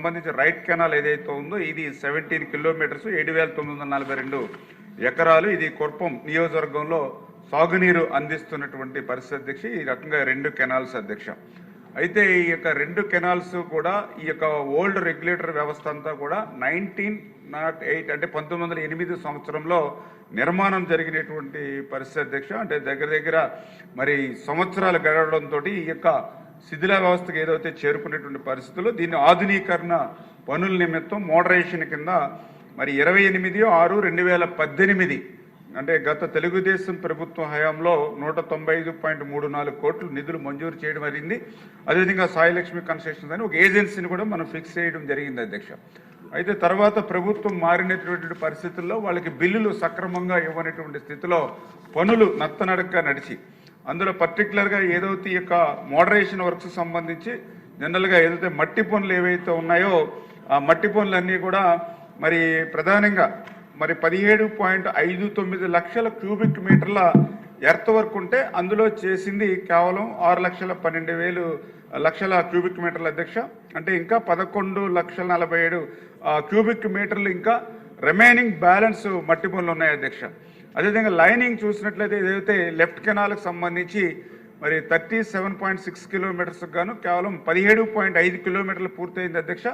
సంబంధించి right canal ఏదైతే ఉందో ఇది 17 కిలోమీటర్స్ 7,942 ఎకరాలు. ఇది కొర్పం నియోజకవర్గంలో సాగునీరు అందిస్తున్నటువంటి పరిస్థితి అధ్యక్ష. ఈ రకంగా 2 కెనాల్స్ అధ్యక్ష. అయితే ఈ యొక్క 2 కెనాల్స్ కూడా ఈ యొక్క ఓల్డ్ రెగ్యులేటర్ వ్యవస్థ అంతా కూడా 1908 అంటే 1908 సంవత్సరంలో నిర్మాణం జరిగినటువంటి పరిస్థితి అధ్యక్ష. అంటే దగ్గర మరి సంవత్సరాలు గడవడంతో ఈ యొక్క శిథిల వ్యవస్థకు ఏదైతే చేరుకునేటువంటి పరిస్థితుల్లో దీన్ని ఆధునీకరణ పనుల నిమిత్తం మోడరేషన్ కింద మరి 28/6/2018 అంటే గత తెలుగుదేశం ప్రభుత్వం హయాంలో 195.34 కోట్లు నిధులు మంజూరు చేయడం జరిగింది. అదేవిధంగా సాయిలక్ష్మి కన్స్ట్రక్షన్స్ అని ఒక ఏజెన్సీని కూడా మనం ఫిక్స్ చేయడం జరిగింది అధ్యక్ష. అయితే తర్వాత ప్రభుత్వం మారినటువంటి పరిస్థితుల్లో వాళ్ళకి బిల్లులు సక్రమంగా ఇవ్వనటువంటి స్థితిలో పనులు నత్తనడక నడిచి అందులో పర్టికులర్గా ఏదైతే ఈ యొక్క మోడరేషన్ వర్క్స్ సంబంధించి జనరల్గా ఏదైతే మట్టి పనులు ఏవైతే ఉన్నాయో ఆ మట్టి పనులన్నీ కూడా మరి ప్రధానంగా మరి 17.59 లక్షల క్యూబిక్ మీటర్ల ఎర్త్ వర్క్ ఉంటే అందులో చేసింది కేవలం 6,12,000 క్యూబిక్ మీటర్ల అధ్యక్ష. అంటే ఇంకా 11,47,000 క్యూబిక్ మీటర్లు ఇంకా రిమైనింగ్ బ్యాలెన్స్ మట్టి పనులు ఉన్నాయి అధ్యక్ష. అదేవిధంగా లైనింగ్ చూసినట్లయితే ఏదైతే లెఫ్ట్ కెనాల్కి సంబంధించి మరి 37.6 కిలోమీటర్స్ గాను కేవలం 17.5 కిలోమీటర్లు పూర్తయింది అధ్యక్ష.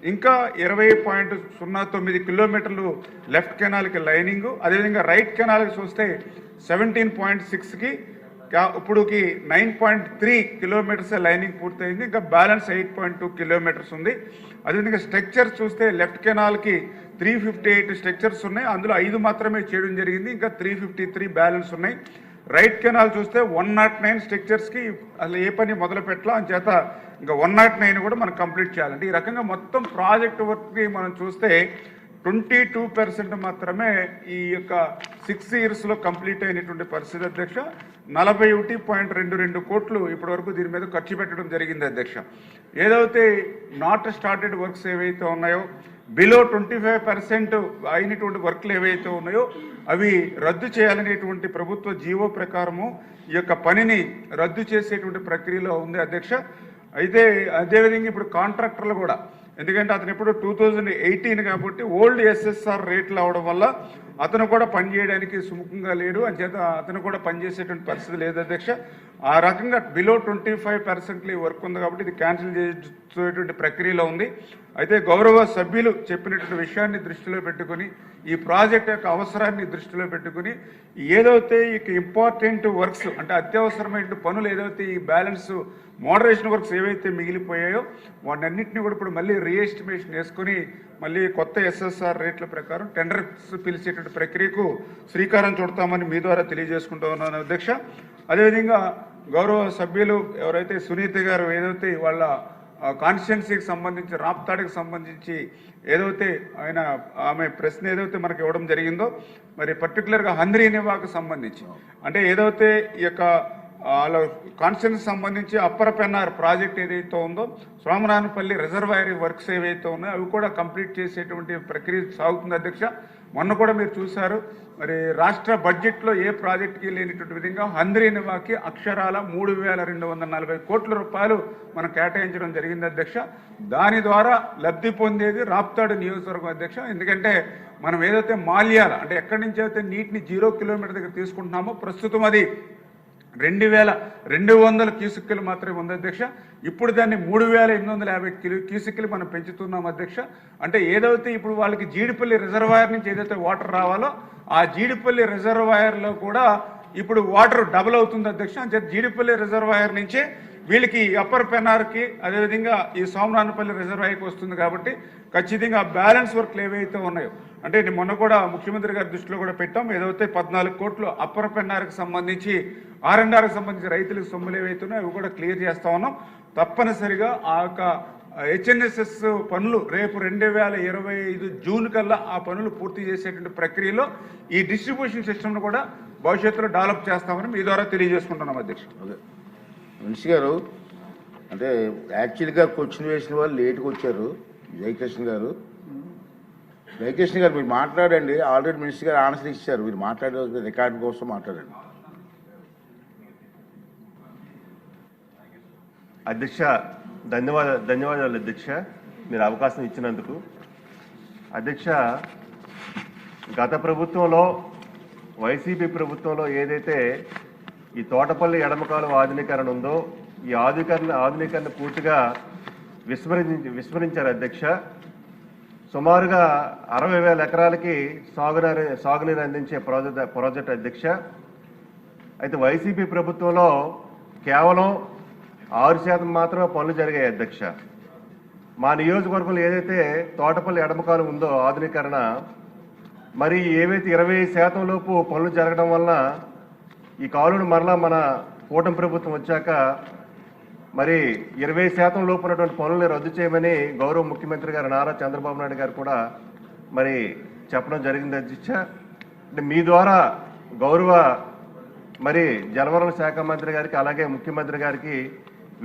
ఇంకా 20.09 కిలోమీటర్లు లెఫ్ట్ కెనాల్కి లైనింగ్. అదేవిధంగా రైట్ కెనాల్కి చూస్తే 17.6కి ఇప్పుడుకి 9.3 కిలోమీటర్స్ లైనింగ్ పూర్తయింది. ఇంకా బ్యాలెన్స్ 8.2 కిలోమీటర్స్ ఉంది. అదేవిధంగా స్ట్రక్చర్స్ చూస్తే లెఫ్ట్ కెనాల్కి 358 స్ట్రక్చర్స్ ఉన్నాయి. అందులో 5 మాత్రమే చేయడం జరిగింది. ఇంకా 353 బ్యాలెన్స్ ఉన్నాయి. రైట్ కెనాల్ చూస్తే 109 స్ట్రక్చర్స్కి అసలు ఏ పని మొదలు పెట్టాలో అని చేత ఇంకా 109 కూడా మనం కంప్లీట్ చేయాలంటే ఈ రకంగా మొత్తం ప్రాజెక్ట్ వర్క్కి మనం చూస్తే 22% మాత్రమే ఈ యొక్క 6 ఇయర్స్లో కంప్లీట్ అయినటువంటి పరిస్థితి అధ్యక్ష. 41.22 కోట్లు ఇప్పటి వరకు దీని మీద ఖర్చు పెట్టడం జరిగింది అధ్యక్ష. ఏదైతే నాట్ స్టార్టెడ్ వర్క్స్ ఏవైతే ఉన్నాయో బిలో 25% అయినటువంటి వర్క్లు ఏవైతే ఉన్నాయో అవి రద్దు చేయాలనేటువంటి ప్రభుత్వ జీవో ప్రకారము ఈ యొక్క పనిని రద్దు చేసేటువంటి ప్రక్రియలో ఉంది అధ్యక్ష. అయితే అదేవిధంగా ఇప్పుడు కాంట్రాక్టర్లు కూడా ఎందుకంటే అతను ఇప్పుడు 2018 కాబట్టి ఓల్డ్ ఎస్ఎస్ఆర్ రేట్లు అవడం వల్ల అతను కూడా పనిచేయడానికి సుముఖంగా లేడు అని చేత అతను కూడా పనిచేసేటువంటి పరిస్థితి లేదు అధ్యక్ష. ఆ రకంగా బిలో 25% వర్క్ ఉంది కాబట్టి ఇది క్యాన్సిల్ చేసేటువంటి ప్రక్రియలో ఉంది. అయితే గౌరవ సభ్యులు చెప్పినటువంటి విషయాన్ని దృష్టిలో పెట్టుకుని ఈ ప్రాజెక్ట్ యొక్క అవసరాన్ని దృష్టిలో పెట్టుకుని ఏదైతే ఇక ఇంపార్టెంట్ వర్క్స్ అంటే అత్యవసరమైన పనులు ఏదైతే ఈ బ్యాలెన్స్ మోడరేషన్ వర్క్స్ ఏవైతే మిగిలిపోయాయో వాటన్నింటినీ కూడా ఇప్పుడు మళ్ళీ రీఎస్టిమేషన్ వేసుకుని మళ్ళీ కొత్త ఎస్ఎస్ఆర్ రేట్ల ప్రకారం టెండర్స్ పిలిచేటువంటి ప్రక్రియకు శ్రీకారం చుడతామని మీ ద్వారా తెలియజేసుకుంటూ ఉన్నాను అధ్యక్ష. అదేవిధంగా గౌరవ సభ్యులు ఎవరైతే సునీత గారు ఏదైతే వాళ్ళ కాన్స్టిట్యున్సీకి సంబంధించి రాప్తాడుకి సంబంధించి ఏదైతే ఆమె ప్రశ్న ఏదైతే మనకు ఇవ్వడం జరిగిందో మరి పర్టికులర్గా హంద్రీ నివాకు సంబంధించి అంటే ఏదైతే ఈ యొక్క వాళ్ళ కాన్స్టిట్యున్సీ సంబంధించి అప్పర్ పెన్నార్ ప్రాజెక్ట్ ఏదైతే ఉందో సోమనానపల్లి రిజర్వాయర్ వర్క్స్ ఏవైతే ఉన్నాయో అవి కూడా కంప్లీట్ చేసేటువంటి ప్రక్రియ సాగుతుంది అధ్యక్ష. మొన్న కూడా మీరు చూశారు మరి రాష్ట్ర బడ్జెట్లో ఏ ప్రాజెక్టుకి లేనిటువంటి విధంగా హంద్రీ నివాకి అక్షరాల 3,240 కోట్ల రూపాయలు మనం కేటాయించడం జరిగింది అధ్యక్ష. దాని ద్వారా లబ్ధి పొందేది రాప్తాడు నియోజకవర్గం అధ్యక్ష. ఎందుకంటే మనం ఏదైతే మాల్యాల అంటే ఎక్కడి నుంచి అయితే నీటిని 0 కిలోమీటర్ దగ్గర తీసుకుంటున్నామో ప్రస్తుతం అది 2,200 క్యూసిక్లు మాత్రమే ఉంది అధ్యక్ష. ఇప్పుడు దాన్ని 3,850 క్యూసిక్లు మనం పెంచుతున్నాం అధ్యక్ష. అంటే ఏదైతే ఇప్పుడు వాళ్ళకి జీడిపల్లి రిజర్వాయర్ నుంచి ఏదైతే వాటర్ రావాలో ఆ జీడిపల్లి రిజర్వాయర్లో కూడా ఇప్పుడు వాటర్ డబుల్ అవుతుంది అధ్యక్ష. అంటే జీడిపల్లి రిజర్వాయర్ నుంచే వీళ్ళకి అప్పర్ పెన్నార్కి అదేవిధంగా ఈ సోమనానపల్లి రిజర్వాయర్కి వస్తుంది కాబట్టి ఖచ్చితంగా బ్యాలెన్స్ వర్క్లు ఏవైతే ఉన్నాయో అంటే మొన్న కూడా ముఖ్యమంత్రి గారి దృష్టిలో కూడా పెట్టాం. ఏదైతే 14 కోట్లు అప్పర్ పెన్నార్కి సంబంధించి R&Rకి సంబంధించి రైతులకు సొమ్ములు ఏవైతే ఉన్నాయో అవి కూడా క్లియర్ చేస్తూ ఉన్నాం. తప్పనిసరిగా ఆ యొక్క HNSS పనులు రేపు 2025 జూన్ కల్లా ఆ పనులు పూర్తి చేసేటువంటి ప్రక్రియలో ఈ డిస్ట్రిబ్యూషన్ సిస్టమ్ను కూడా భవిష్యత్తులో డెవలప్ చేస్తామని మీ ద్వారా తెలియజేసుకుంటున్నాం అధ్యక్ష. మనిషి గారు అంటే యాక్చువల్గా క్వశ్చన్ వేసిన వాళ్ళు లేట్గా వచ్చారు. జయకృష్ణ గారు మీరు మాట్లాడండి. ఆల్రెడీ మినిస్టర్ గారు ఆన్సర్ ఇచ్చారు. మీరు మాట్లాడే రికార్డు కోసం మాట్లాడండి. అధ్యక్ష ధన్యవాదాలు అధ్యక్ష. మీరు అవకాశం ఇచ్చినందుకు. అధ్యక్ష, గత ప్రభుత్వంలో వైసీపీ ప్రభుత్వంలో ఏదైతే ఈ తోటపల్లి ఎడమకాలువ ఆధునీకరణ ఉందో ఈ ఆధునీకరణ పూర్తిగా విస్మరించారు అధ్యక్ష. సుమారుగా 60,000 ఎకరాలకి సాగునీరు అందించే ప్రాజెక్ట్ అధ్యక్ష. అయితే వైసీపీ ప్రభుత్వంలో కేవలం 6% మాత్రమే పనులు జరిగాయి అధ్యక్ష. మా నియోజకవర్గంలో ఏదైతే తోటపల్లి ఎడమకాలువ ఉందో ఆధునీకరణ, మరి ఏవైతే 20% లోపు పనులు జరగడం వలన ఈ కాలువను మరలా మన కూటమి ప్రభుత్వం వచ్చాక మరి 20% లోపు ఉన్నటువంటి పనులను రద్దు చేయమని గౌరవ ముఖ్యమంత్రి గారు నారా చంద్రబాబు నాయుడు గారు కూడా మరి చెప్పడం జరిగింది అధ్యక్ష. అంటే మీ ద్వారా గౌరవ మరి జలవనరుల శాఖ మంత్రి గారికి అలాగే ముఖ్యమంత్రి గారికి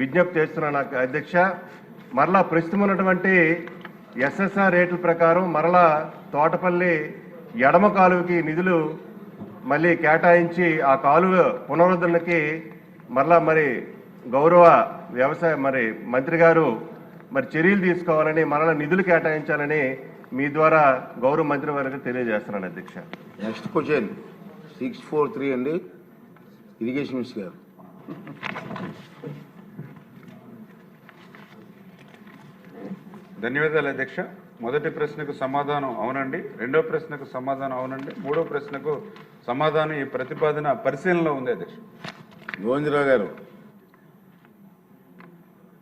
విజ్ఞప్తి చేస్తున్నాను అధ్యక్ష. మరలా ప్రస్తుతం ఉన్నటువంటి ఎస్ఎస్ఆర్ రేట్ల ప్రకారం మరలా తోటపల్లి ఎడమ కాలువకి నిధులు మళ్ళీ కేటాయించి ఆ కాలువ పునరుద్ధరణకి మరలా మరి గౌరవ వ్యవసాయ మంత్రి గారు మరి చర్యలు తీసుకోవాలని మరలా నిధులు కేటాయించాలని మీ ద్వారా గౌరవ మంత్రి వారికి తెలియజేస్తున్నాను అధ్యక్ష. నెక్స్ట్ క్వశ్చన్ 643 అండి, ఇరిగేషన్ మినిస్టర్ గారు. ధన్యవాదాలు అధ్యక్ష. మొదటి ప్రశ్నకు సమాధానం అవునండి, రెండో ప్రశ్నకు సమాధానం అవునండి, మూడో ప్రశ్నకు సమాధానం ఈ ప్రతిపాదన పరిశీలనలో ఉంది అధ్యక్ష. గోవిందరావు గారు.